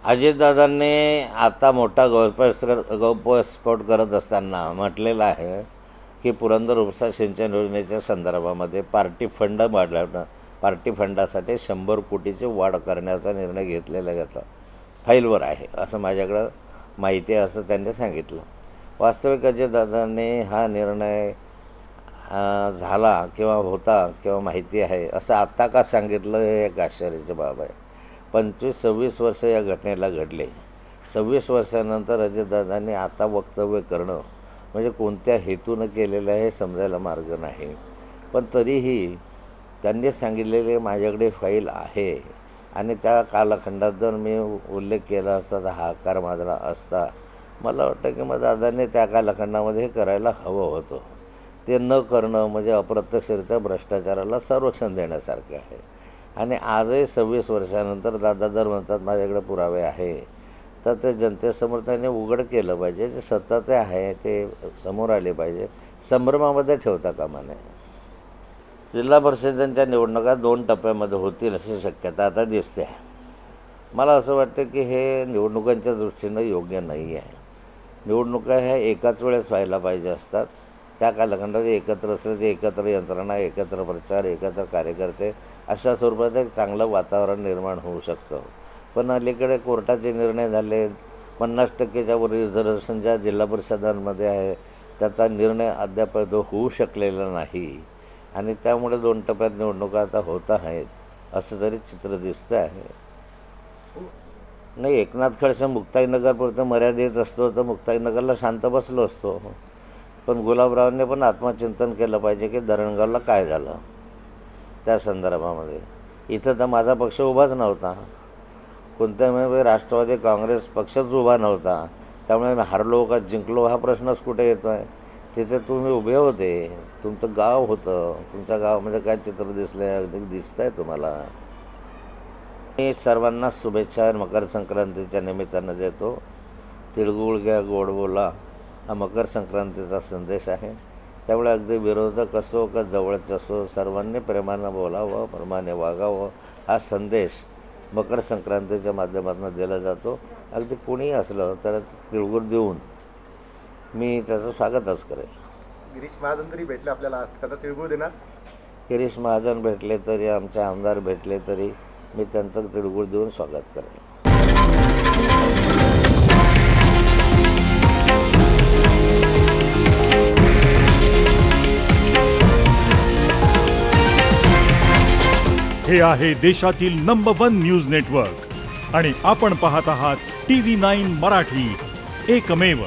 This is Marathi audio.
अजितदादांनी आता मोठा गौप्यस्फोट करत असताना म्हटलेलं आहे की पुरंदर उपसा सिंचन योजनेच्या संदर्भामध्ये पार्टी फंडासाठी 100 कोटीची वाढ करण्याचा निर्णय घेतलेला त्याचा फाईलवर आहे असं माझ्याकडं माहिती आहे असं त्यांनी सांगितलं. वास्तविक अजितदादांनी हा निर्णय झाला किंवा होता किंवा माहिती आहे असं आत्ता का सांगितलं हे एक आश्चर्याची बाब आहे. 25-26 वर्ष या घटनेला घडले. 26 वर्षानंतर अजितदादांनी आता वक्तव्य करणं म्हणजे कोणत्या हेतूनं केलेलं आहे हे समजायला मार्ग नाही. पण तरीही त्यांनी सांगितलेले माझ्याकडे फाईल आहे आणि त्या कालखंडात जर मी उल्लेख केला असता तर हा आकार माझा असता. मला वाटतं की मग दादांनी त्या कालखंडामध्ये हे करायला हवं होतं. ते न करणं म्हणजे अप्रत्यक्षरित्या भ्रष्टाचाराला संरक्षण देण्यासारखे आहे. आणि आजही 26 वर्षानंतर दादा जर म्हणतात माझ्याकडे पुरावे आहे तर ते जनतेसमोर त्यांनी उघड केलं पाहिजे. जे सत्ता ते आहे ते समोर आले पाहिजे. संभ्रमामध्ये ठेवता कामा नये. जिल्हा परिषदांच्या निवडणुका 2 टप्प्यामध्ये होतील अशी शक्यता आता दिसते आहे. मला असं वाटतं की हे निवडणुकांच्या दृष्टीनं योग्य नाही आहे. निवडणुका ह्या एकाच वेळेस व्हायला पाहिजे असतात. त्या कालखंडात एकत्र असले ते एकत्र यंत्रणा, एकत्र प्रचार, एकत्र कार्यकर्ते अशा स्वरूपात एक चांगलं वातावरण निर्माण होऊ शकतं. पण अलीकडे कोर्टाचे निर्णय झाले. 50%च्या वर रिझर्वेशन ज्या जिल्हा परिषदांमध्ये आहे त्याचा निर्णय अद्याप होऊ शकलेला नाही आणि त्यामुळे 2 टप्प्यात निवडणुका आता होत आहेत असं तरी चित्र दिसतं आहे. नाही, एकनाथ खडसे मुक्ताईनगरपुरतं मर्यादित असतो तर मुक्ताईनगरला शांत बसलो असतो. पण गुलाबरावांनी पण आत्मचिंतन केलं पाहिजे की धरणगावला काय झालं त्या संदर्भामध्ये. इथं तर माझा पक्ष उभाच नव्हता. कोणत्याही राष्ट्रवादी काँग्रेस पक्षच उभा नव्हता. त्यामुळे मी हारलो का जिंकलो हा प्रश्नच कुठे येतो आहे. तिथे तुम्ही उभे होते. तुमचं गाव होतं. तुमच्या गावामध्ये काय चित्र दिसलं अगदी दिसतं आहे तुम्हाला. मी सर्वांना शुभेच्छा मकर संक्रांतीच्या निमित्तानं देतो. तिळगुळ घ्या, गोड बोला हा मकर संक्रांतीचा संदेश आहे. त्यामुळे अगदी विरोधक असो का जवळच असो सर्वांनी प्रेमानं बोलावं, प्रेमाने वागावं हा संदेश मकर संक्रांतीच्या माध्यमातून दिला जातो. अगदी कोणीही असलं तर तिळगुळ देऊन मी त्याचं स्वागतच करेल. गिरीश महाजन तरी भेटले आपल्याला, त्याचा तिळगुळ देणार? गिरीश महाजन भेटले तरी, आमचे आमदार भेटले तरी मी त्यांचं तिळगुळ देऊन स्वागत करेल. हे आहे देशातील नंबर 1 न्यूज नेटवर्क आणि आपण पाहत आहात TV9 मराठी, एकमेव.